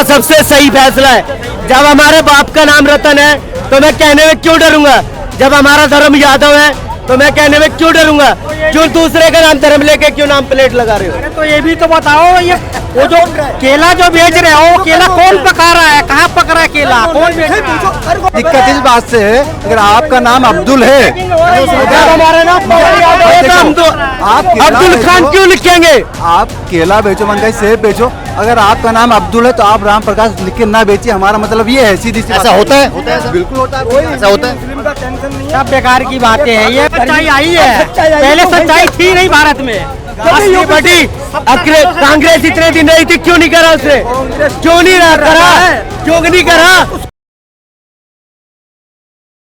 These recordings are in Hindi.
का सबसे सही फैसला है। जब हमारे बाप का नाम रतन है तो मैं कहने में क्यों डरूंगा। जब हमारा धर्म यादव है तो मैं कहने में क्यों डरूंगा। क्यों दूसरे का नाम धर्म लेके क्यों नाम प्लेट लगा रहे हो। तो ये भी तो बताओ, ये वो जो केला जो बेच रहे हो, वो केला कौन पका रहा है, कहाँ पक रहा है केला, कौन बेच रहा है? दिक्कत इस बात से है, अगर आपका नाम अब्दुल है, हमारा नाम आप अब्दुल खान क्यों लिखेंगे। आप केला बेचो, मंगाई सेब बेचो, अगर आपका नाम अब्दुल है तो आप राम प्रकाश लिख के ना बेचिए। हमारा मतलब ये है, सीधी सी ऐसा होता है, बिल्कुल होता है, ऐसा होता है। सब बेकार की बातें हैं, ये सच्चाई आई है, पहले सच्चाई थी नहीं भारत में। असली बटी कांग्रेस इतने दिन रही थी, क्यों नहीं करा उसने, क्यों नहीं करा, क्यों नहीं करा।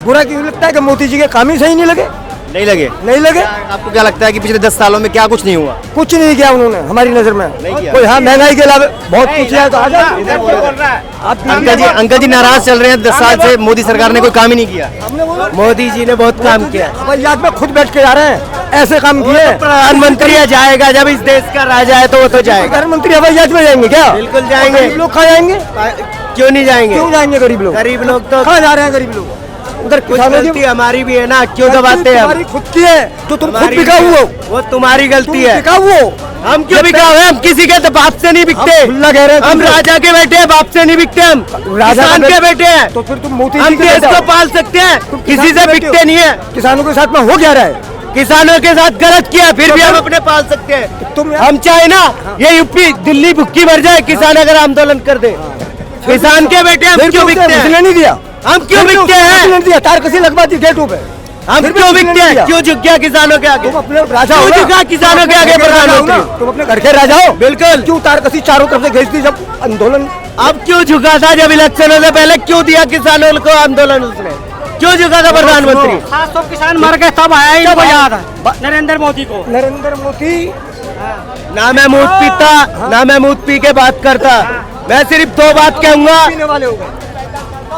बुरा क्यों लगता है कि मोदी जी के काम ही सही नहीं लगे। नहीं लगे। नहीं लगे। आपको क्या लगता है कि पिछले 10 सालों में क्या कुछ नहीं हुआ। कुछ नहीं किया उन्होंने हमारी नजर में, कोई हाँ महंगाई के अलावा बहुत कुछ किया। तो अंकल जी नाराज चल रहे हैं, 10 साल से मोदी सरकार ने कोई काम ही नहीं किया। मोदी जी ने बहुत काम किया। याद में खुद बैठ के जा रहे हैं, ऐसे काम किए। प्रधानमंत्री जाएगा, जब इस देश का राजा है तो वो तो जाएगा। प्रधानमंत्री हवाई जहाज में जाएंगे क्या। बिल्कुल जाएंगे। गरीब लोग कहाँ जाएंगे, क्यों नहीं जाएंगे, क्यों जाएंगे गरीब लोग। गरीब लोग तो कहाँ जा रहे हैं गरीब लोग। उधर गलती हमारी भी है ना, क्यों दबाते हैं। हमारी खुद की है तो तुम खुद बिकाऊ हो, वो तुम्हारी गलती है। बिकाऊ हो, हम क्यों बिकाऊ है, हम किसी के बाप से नहीं बिकते। खुला कह रहे हैं हम राजा के बेटे हैं, बाप से नहीं बिकते। हम किसान के बेटे हैं, तो फिर तुम मोदी हम देश को पाल सकते हैं, किसी से बिकते नहीं है। किसानों के साथ में हो क्या रहा है, किसानों के साथ गलत किया, फिर भी हम अपने पाल सकते हैं। तुम हम चाहे ना ये यूपी दिल्ली भुक्की मर जाए, किसान अगर आंदोलन कर दे। किसान के बेटे हम क्यों बिकते हैं, नहीं दिया, हम क्यों बिकते हैं, तार कसी लगवा दी गेटों पे। हम क्यों बिकते हैं, क्यों झुक गया किसानों के आगे। तुम अपने राजा हो, क्यों झुका किसानों के आगे प्रधानमंत्री। तुम अपने घर के राजा हो। बिल्कुल। क्यों तार कसी चारों तरफ से घेर दी जब आंदोलन। अब क्यों झुका था जब इलेक्शनों से पहले, क्यों दिया किसानों को आंदोलन उसने, क्यों झुका था प्रधानमंत्री। 700 किसान मर गए तब आया इनको याद है नरेंद्र मोदी को। नरेंद्र मोदी ना मैं मूत पीता, ना मैं मूत पी के बात करता, मैं सिर्फ 2 बात कहूंगा। पीने वाले हो गए,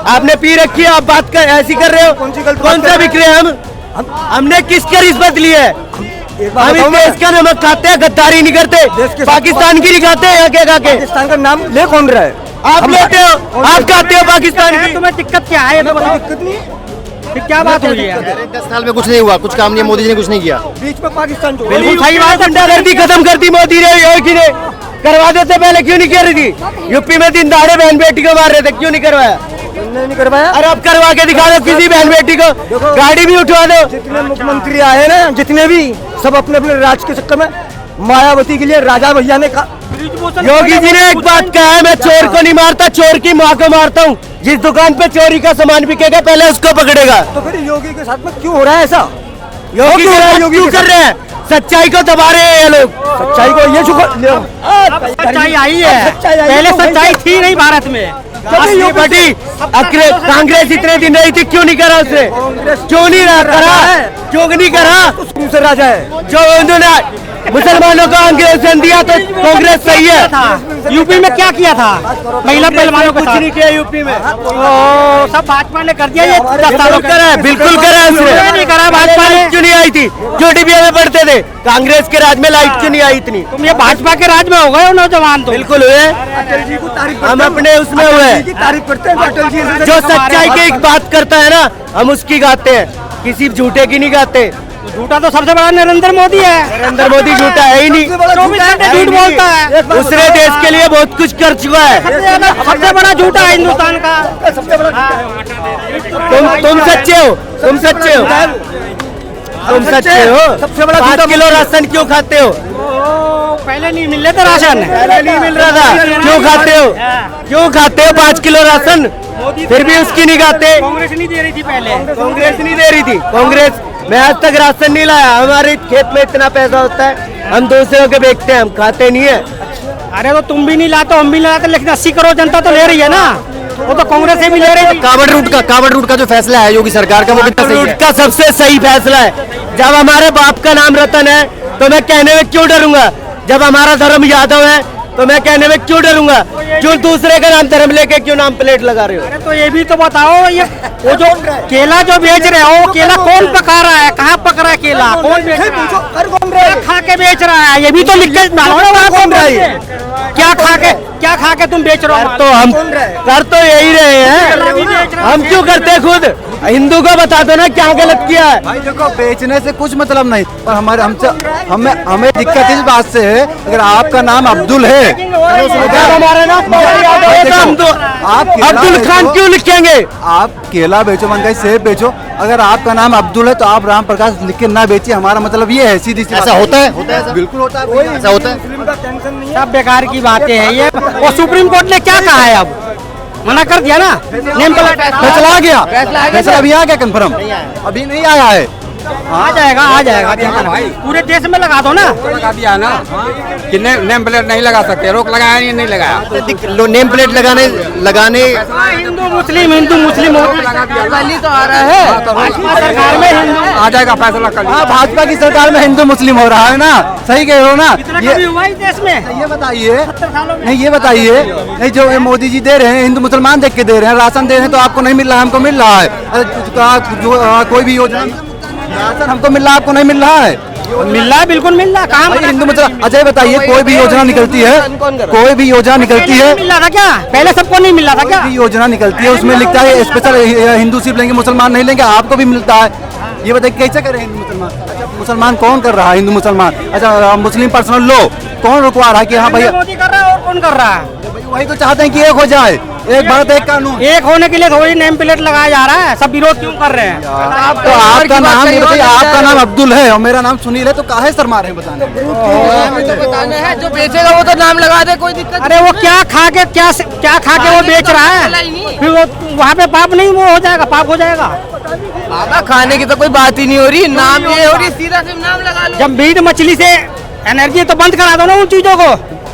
आपने पी रखी है, आप बात कर ऐसी कर रहे हो। कौन सा बिक रहे हैं हम, हमने किसकी रिश्वत ली है। हम इस देश का नमक खाते हैं, गद्दारी नहीं करते, पाकिस्तान की नहीं खाते हैं। पाकिस्तान का नाम ले कौन रहा है, आप लेते हो, आप खाते हो पाकिस्तान की। तुम्हें दिक्कत क्या है, दिक्कत नहीं, फिर क्या बात हो रही है। 10 साल में कुछ नहीं हुआ, कुछ काम नहीं, मोदी जी ने कुछ नहीं किया। बीच में पाकिस्तान जो बिल्कुल सही बात, गुंडागर्दी खत्म कर दी मोदी ने, योगी ने। करवा देते पहले, क्यों नहीं कर रही थी। यूपी में दिन दहाड़े बहन बेटी को मार रहे थे, क्यों नहीं करवाया। नहीं करवाया। अरे अब करवा के दिखा दो, किसी बहन बेटी को गाड़ी भी उठवा दो। जितने मुख्यमंत्री आए ना, जितने भी सब अपने अपने राज के चक्कर में मायावती के लिए राजा भैया ने कहा। योगी जी ने एक बात कहा है, मैं चोर को नहीं मारता, चोर की माँ को मारता हूँ। जिस दुकान पे चोरी का सामान बिकेगा पहले उसको पकड़ेगा। तो फिर योगी के साथ में क्यों हो रहा है ऐसा, योगी क्यों कर रहे हैं, सच्चाई को दबा रहे हैं ये लोग। सच्चाई को ये सच्चाई आई है, पहले सच्चाई थी नहीं भारत में। असली बटी कांग्रेस इतने दिन रही थी, क्यों नहीं करा उसने, क्यों नहीं करा, क्यों नहीं करा। दूसरे राजा है जो उन्होंने मुसलमानों को आंग्रेजन दिया तो कांग्रेस सही है। यूपी में क्या किया था, महिला पहलवानों को कुछ नहीं किया यूपी में। सब भाजपा ने कर दिया ये 10 सालों करा है, बिल्कुल करा है उसने। नहीं करा भाजपा ने। क्यों नहीं आई थी, जो डिबिया में पढ़ते थे, कांग्रेस के राज में लाइट क्यों नहीं आई इतनी। तुम ये भाजपा के राज में हो गए हो नौजवान तो। बिल्कुल हुए, हम अपने उसमें हुए। तारीफ करते हैं अटल जी। जो सच्चाई की एक बात करता है ना, हम उसकी गाते हैं, किसी झूठे की नहीं गाते। झूठा तो सबसे बड़ा नरेंद्र मोदी है। नरेंद्र मोदी झूठा है ही नहीं, 24 घंटे झूठ बोलता है। दूसरे देश के लिए बहुत कुछ कर चुका है। सबसे बड़ा झूठा है हिंदुस्तान का। तुम सच्चे हो, तुम सच्चे हो, तुम सच्चे हो। सबसे बड़ा 5 किलो राशन क्यों खाते हो, पहले नहीं मिल रहे थे राशन, पहले नहीं मिल रहा था, क्यों खाते हो, क्यों खाते हो 5 किलो राशन, फिर भी उसकी नहीं खाते। कांग्रेस नहीं दे रही थी पहले, कांग्रेस नहीं दे रही थी, कांग्रेस मैं आज तक राशन नहीं लाया। हमारे खेत में इतना पैसा होता है, हम दूसरों के बेचते हैं, हम खाते नहीं है। अरे तो तुम भी नहीं लाते, हम भी नहीं लाते, लेकिन 80 करोड़ जनता तो ले रही है ना, वो तो कांग्रेस से भी ले रही थी। कावड़ रूट का जो फैसला है योगी सरकार का, वो कितना सही है। का सबसे सही फैसला है। जब हमारे बाप का नाम रतन है तो मैं कहने में क्यों डरूंगा। जब हमारा धर्म यादव है तो मैं कहने में क्यों डरूंगा? क्यों दूसरे का नाम धर्म लेके क्यों नाम प्लेट लगा रहे हो? अरे तो ये भी तो बताओ, ये वो जो केला जो बेच रहे हो, वो केला कौन पका रहा है? कहाँ पक रहा है केला? कौन बेच रहा है? क्या खा के बेच रहा है? ये भी तो लिख के डालो ना वहाँ कौन रहा है? क्या खा के तुम बेच रहे हो? तो हम कर तो यही रहे हैं, हम क्यों करते हैं? खुद हिंदू को बता दो ना क्या गलत किया है। भाई देखो, बेचने से कुछ मतलब नहीं, पर हमारे हमसे हमें दिक्कत इस बात से है, अगर आपका नाम अब्दुल है, हमारा नाम आप अब्दुल खान क्यों लिखेंगे? आप केला बेचो, महंगाई सेब बेचो, अगर आपका नाम अब्दुल है तो आप राम प्रकाश लिख के ना बेचिए। हमारा मतलब ये है, सीधी सी ऐसा बात। होता है? होता है ऐसा? बिल्कुल होता है, ऐसा होता है? सब बेकार की बातें हैं ये। और सुप्रीम कोर्ट ने क्या कहा है? अब मना कर दिया ना, नेम प्लेट फैसला आ गया, फैसला अभी आ गया कंफर्म, अभी नहीं आया है। आ जाएगा पूरे देश में लगा दो ना। लगा दिया ना कि नेम प्लेट नहीं लगा सकते, रोक लगाया नहीं लगाया। नेम प्लेट लगाने हिंदू मुस्लिम पहली तो आ रहा है, सरकार में हिंदू आ जाएगा फैसला कल। हाँ, भाजपा की सरकार में हिंदू मुस्लिम हो रहा है ना, सही कह रहे हो ना? इतना कभी हुआ इस देश में? ये बताइए, नहीं ये बताइए, नहीं जो ये मोदी जी दे रहे हैं, हिंदू मुसलमान देख के दे रहे हैं, राशन दे रहे हैं, तो आपको नहीं मिल रहा है, हमको मिल रहा है। कोई भी योजना, राशन हमको मिल रहा है, आपको नहीं मिल रहा है। मिल रहा है, बिल्कुल मिल रहा है। कहाँ भाई हिंदू मुसलमान, अच्छा बताइए, कोई भी योजना निकलती है, कोई भी योजना निकलती है, मिल रहा था क्या? पहले सबको नहीं मिल रहा था क्या? कोई भी योजना निकलती है, उसमें लिखता है स्पेशल हिंदू सिर्फ लेंगे, मुसलमान नहीं लेंगे, आपको भी मिलता है। ये बताइए कैसे करें हिंदू मुसलमान? अच्छा, मुसलमान कौन कर रहा है? हिंदू मुसलमान, अच्छा मुस्लिम पर्सनल लो कौन रुकवा रहा है कि हाँ भैया? मोदी कर रहा है और कौन कर रहा है? वही तो चाहते हैं कि एक हो जाए, एक भारत एक कानून। एक होने के लिए थोड़ी नेम प्लेट लगाया जा रहा है, सब विरोध क्यों कर रहे हैं? तो आपका नाम ये बताइए, आपका नाम अब्दुल है और मेरा नाम सुनील है, तो काहे सर मारे हैं बताने? बताना है, जो बेचेगा वो तो नाम लगा दे, कोई दिक्कत। अरे वो क्या खा के वो बेच रहा है? फिर वो वहाँ पे पाप नहीं, वो हो जाएगा, पाप हो जाएगा। बाबा खाने की तो कोई बात ही नहीं हो रही, नाम ये हो रही, सीधा सिर्फ नाम लगा लो। जब मीट मछली से एनर्जी तो बंद करा दो ना उन चीजों को।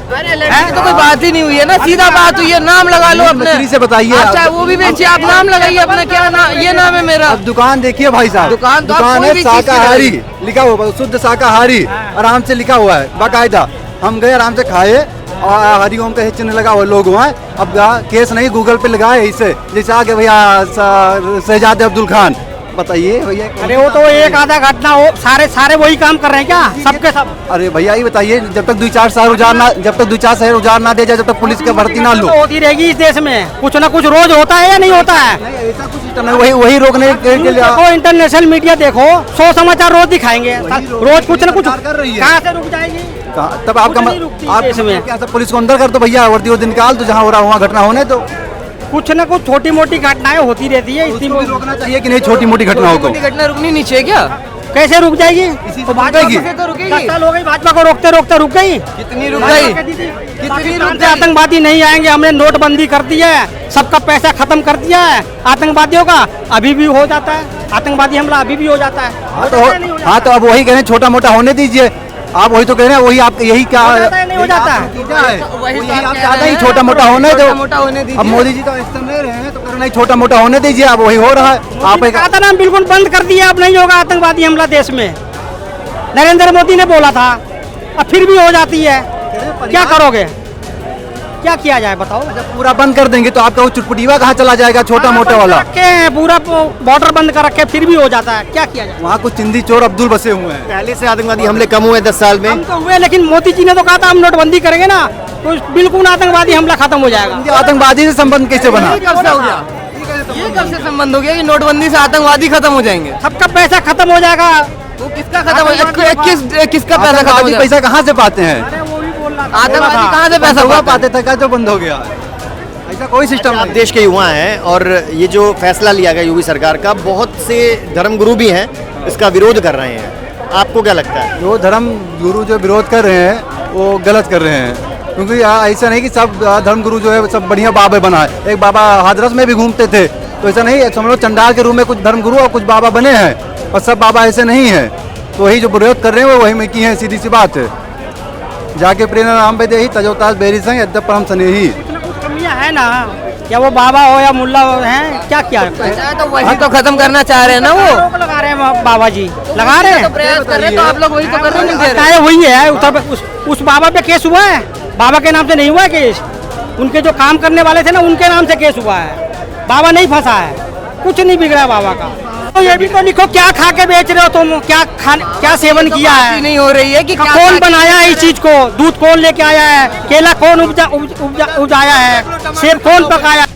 अरे तो कोई बात ही नहीं हुई है ना, सीधा बात हुई है, नाम लगा लो अपने। मछली से बताइए, अच्छा वो भी बेचिए, आप नाम लगाइए अपना, क्या नाम? ये नाम है मेरा। अब दुकान देखिए भाई साहब, दुकान तो आप दुकान कोई है भी चीज़ की शाकाहारी, लिखा हुआ शुद्ध शाकाहारी, आराम से लिखा हुआ है बाकायदा। हम गए आराम से खाए और हरिओम का चिन्ह लगा हुआ लोग वहाँ। अब केस नहीं, गूगल पे लगाए इसे, जैसे आगे भैया शहजाद अब्दुल खान, बताइए भैया। अरे वो तो एक आधा घटना हो, सारे वही काम कर रहे हैं क्या? सबके सब। अरे भैया ये बताइए, जब तक 2-4 शहर उजाड़ ना दे जाए, जब तक पुलिस की भर्ती ना लो, तो होती रहेगी इस देश में, कुछ ना कुछ रोज होता है या नहीं होता है? ऐसा कुछ सिस्टम है, वही रोकने के लिए देखो इंटरनेशनल मीडिया देखो, 100 समाचार रोज दिखाएंगे, रोज कुछ ना कुछ। कर रही है। कहाँ से रुक जाएगी? तब आपका कुछ नहीं रुकती आप देश में। क्या सब पुलिस को अंदर कर दो भैया, वर्दी वर्दी निकाल दो, जहाँ हो रहा वहाँ घटना होने दो। कुछ ना कुछ छोटी मोटी घटनाएं होती रहती है, इसी इसको भी रोकना चाहिए कि नहीं, छोटी मोटी घटनाओं को? घटना रुकनी नहीं चाहिए क्या? कैसे रुक जाएगी? तो भागेगी। तो रुकेगी। 10 साल हो गई भाजपा को रोकते रोकते, रुक गई। कितनी रुक गई? पाकिस्तान से आतंकवादी नहीं आएंगे, हमने नोटबंदी कर दी है, सबका पैसा खत्म कर दिया है आतंकवादियों का। अभी भी हो जाता है आतंकवादी हमला, अभी भी हो जाता है। हाँ तो अब वही कह रहे हैं, छोटा मोटा होने दीजिए, आप वही तो कह रहे हैं, वही आप यही क्या हो जाता है, नहीं हो जाता है? वही आप चाहते हैं छोटा मोटा होने दो। मोटा होने दीजिए। अब मोदी जी तो एक्शन ले रहे हैं, तो कर नहीं छोटा मोटा होने दीजिए, अब वही हो रहा है। आप कहा था ना बिल्कुल बंद कर दिया, अब नहीं होगा आतंकवादी हमला देश में। नरेंद्र मोदी ने बोला था, अब फिर भी हो जाती है, क्या करोगे? क्या किया जाए बताओ? पूरा बंद कर देंगे तो आपका वो चुटपुटिया कहाँ चला जाएगा, छोटा मोटा वाला? पूरा बॉर्डर बंद कर रखे, फिर भी हो जाता है, क्या किया जाए? वहाँ कुछ चिंदी चोर अब्दुल बसे हुए हैं। पहले से आतंकवादी हमले कम हुए 10 साल में। हम तो हुए, लेकिन मोदी जी ने तो कहा था हम नोटबंदी करेंगे ना, तो बिल्कुल आतंकवादी हमला खत्म हो जाएगा। आतंकवादी से संबंध कैसे बना? ये कब से हो गया? ये कब से संबंध हो गया कि नोटबंदी से आतंकवादी खत्म हो जाएंगे? सबका पैसा खत्म हो जाएगा। वो किसका खत्म हो जाएगा? किसका पैसा खत्म हो आतंकवादी जाएगा? पैसा कहाँ से पाते हैं? आतंकवादी कहाँ से पैसा हुआ पाते पाते थे, क्या जो बंद हो गया? ऐसा कोई सिस्टम आप नहीं। देश के युवा हैं और ये जो फैसला लिया गया योगी सरकार का, बहुत से धर्मगुरु भी हैं इसका विरोध कर रहे हैं, आपको क्या लगता है? जो धर्म गुरु जो विरोध कर रहे हैं वो गलत कर रहे हैं, क्योंकि ऐसा नहीं कि सब धर्म गुरु जो है सब बढ़िया बाबा बनाए। एक बाबा हाथरस में भी घूमते थे, तो ऐसा नहीं समझ लो चंडाल के रूप में कुछ धर्म गुरु और कुछ बाबा बने हैं, और सब बाबा ऐसे नहीं है। तो वही जो विरोध कर रहे हैं वो वही में की है, सीधी सी बात है। जाके प्रेरणा नाम पे दे तजोताज बेरी संग यद्यप परम स्नेही। कमियां है ना, क्या वो बाबा हो या मुल्ला हो, हैं क्या क्या? तो वही तो खत्म करना चाह रहे हैं ना वो। रोक लगा रहे हैं बाबा जी, लगा रहे हैं। प्रयास कर रहे हैं, तो आप लोग वही तो कर रहे हैं। वही है, उस बाबा पे केस हुआ है, बाबा के नाम से नहीं हुआ है केस, उनके जो काम करने वाले थे ना उनके नाम से केस हुआ है। बाबा नहीं फंसा है, कुछ नहीं बिगड़ा बाबा का। तो ये भी तो लिखो क्या खा के बेच रहे हो तुम, क्या सेवन किया है, नहीं हो रही है कि क्या कौन बनाया है इस चीज को, दूध कौन लेके आया है, केला कौन उपजाया है, सेब कौन पकाया।